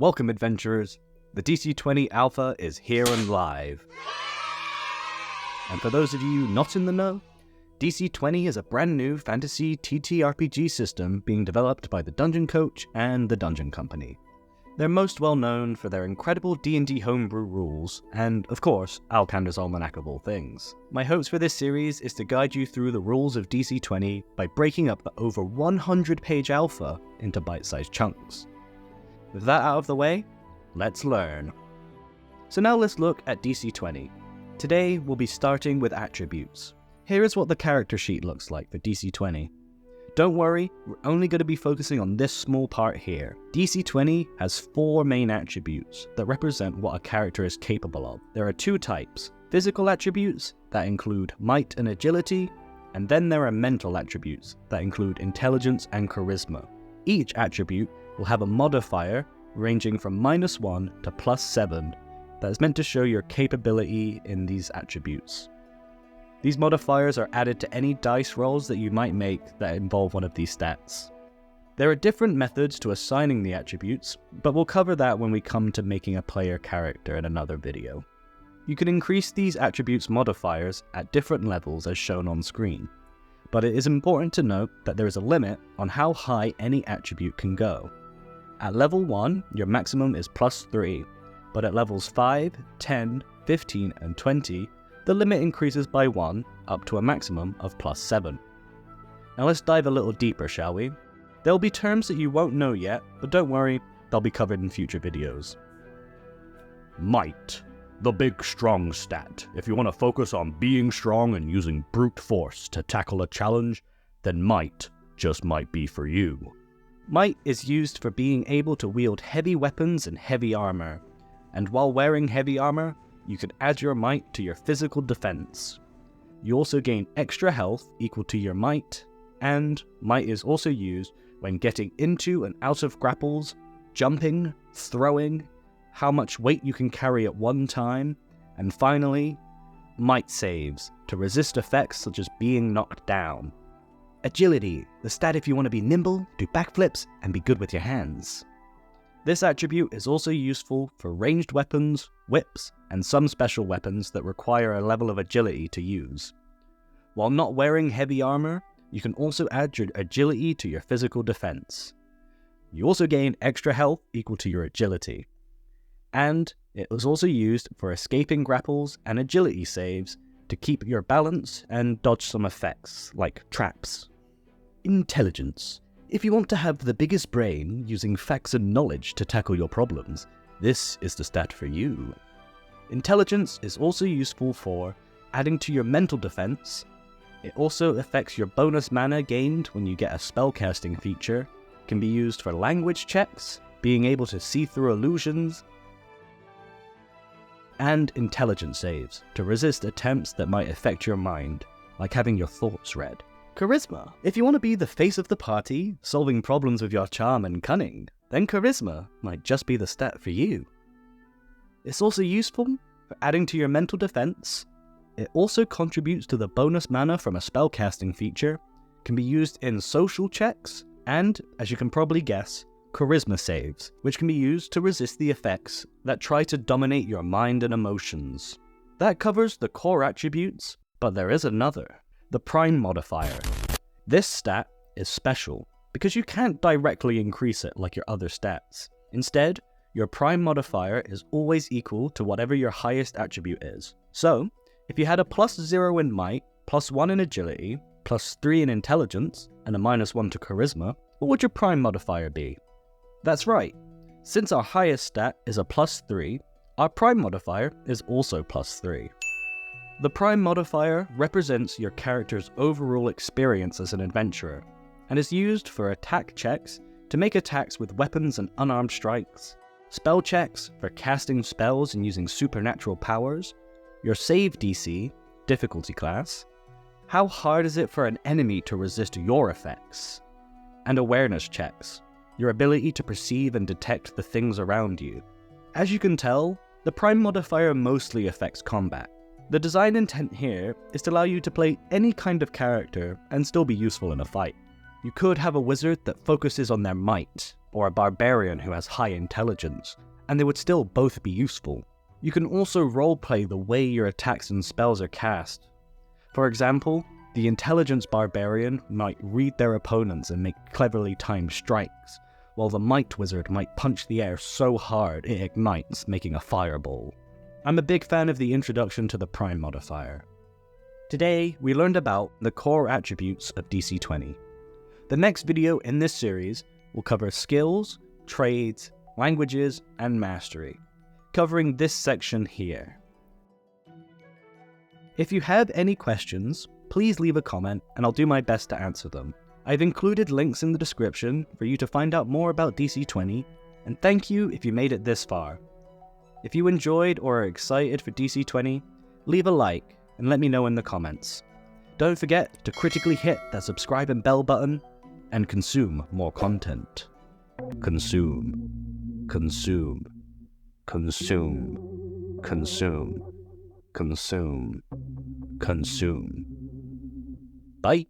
Welcome, adventurers. The DC20 Alpha is here and live. And for those of you not in the know, DC20 is a brand new fantasy TTRPG system being developed by the Dungeon Coach and the Dungeon Company. They're most well known for their incredible D&D homebrew rules, and of course, Alcander's Almanac of all things. My hopes for this series is to guide you through the rules of DC20 by breaking up the over 100-page alpha into bite-sized chunks. With that out of the way, let's learn. So now let's look at DC20. Today we'll be starting with attributes. Here is what the character sheet looks like for DC20. Don't worry, we're only going to be focusing on this small part here. DC20 has 4 main attributes that represent what a character is capable of. There are 2 types: physical attributes that include might and agility, and then there are mental attributes that include intelligence and charisma. Each attribute will have a modifier ranging from -1 to +7 that is meant to show your capability in these attributes. These modifiers are added to any dice rolls that you might make that involve one of these stats. There are different methods to assigning the attributes, but we'll cover that when we come to making a player character in another video. You can increase these attributes modifiers at different levels as shown on screen, but it is important to note that there is a limit on how high any attribute can go. At level 1, your maximum is +3, but at levels 5, 10, 15, and 20, the limit increases by 1 up to a maximum of +7. Now let's dive a little deeper, shall we? There will be terms that you won't know yet, but don't worry, they'll be covered in future videos. Might. The big strong stat. If you want to focus on being strong and using brute force to tackle a challenge, then might just might be for you. Might is used for being able to wield heavy weapons and heavy armor, and while wearing heavy armor, you can add your might to your physical defense. You also gain extra health equal to your might, and might is also used when getting into and out of grapples, jumping, throwing, how much weight you can carry at one time, and finally, might saves to resist effects such as being knocked down. Agility, the stat if you want to be nimble, do backflips, and be good with your hands. This attribute is also useful for ranged weapons, whips, and some special weapons that require a level of agility to use. While not wearing heavy armor, you can also add your agility to your physical defense. You also gain extra health equal to your agility. And it was also used for escaping grapples and agility saves to keep your balance and dodge some effects, like traps. Intelligence. If you want to have the biggest brain using facts and knowledge to tackle your problems, this is the stat for you. Intelligence is also useful for adding to your mental defense. It also affects your bonus mana gained when you get a spellcasting feature, can be used for language checks, being able to see through illusions, and intelligence saves to resist attempts that might affect your mind, like having your thoughts read. Charisma. If you want to be the face of the party, solving problems with your charm and cunning, then charisma might just be the stat for you. It's also useful for adding to your mental defense. It also contributes to the bonus mana from a spellcasting feature, can be used in social checks, and, as you can probably guess, charisma saves, which can be used to resist the effects that try to dominate your mind and emotions. That covers the core attributes, but there is another. The prime modifier. This stat is special because you can't directly increase it like your other stats. Instead, your prime modifier is always equal to whatever your highest attribute is. So, if you had a +0 in might, +1 in agility, +3 in intelligence, and a -1 to charisma, what would your prime modifier be? That's right. Since our highest stat is a +3, our prime modifier is also +3. The prime modifier represents your character's overall experience as an adventurer, and is used for attack checks to make attacks with weapons and unarmed strikes, spell checks for casting spells and using supernatural powers, your save DC, difficulty class, how hard is it for an enemy to resist your effects, and awareness checks, your ability to perceive and detect the things around you. As you can tell, the prime modifier mostly affects combat. The design intent here is to allow you to play any kind of character and still be useful in a fight. You could have a wizard that focuses on their might, or a barbarian who has high intelligence, and they would still both be useful. You can also roleplay the way your attacks and spells are cast. For example, the intelligence barbarian might read their opponents and make cleverly timed strikes, while the might wizard might punch the air so hard it ignites, making a fireball. I'm a big fan of the introduction to the prime modifier. Today, we learned about the core attributes of DC20. The next video in this series will cover skills, trades, languages, and mastery, covering this section here. If you have any questions, please leave a comment and I'll do my best to answer them. I've included links in the description for you to find out more about DC20, and thank you if you made it this far. If you enjoyed or are excited for DC20, leave a like and let me know in the comments. Don't forget to critically hit that subscribe and bell button and consume more content. Consume, consume, consume, consume, consume, consume. Bye.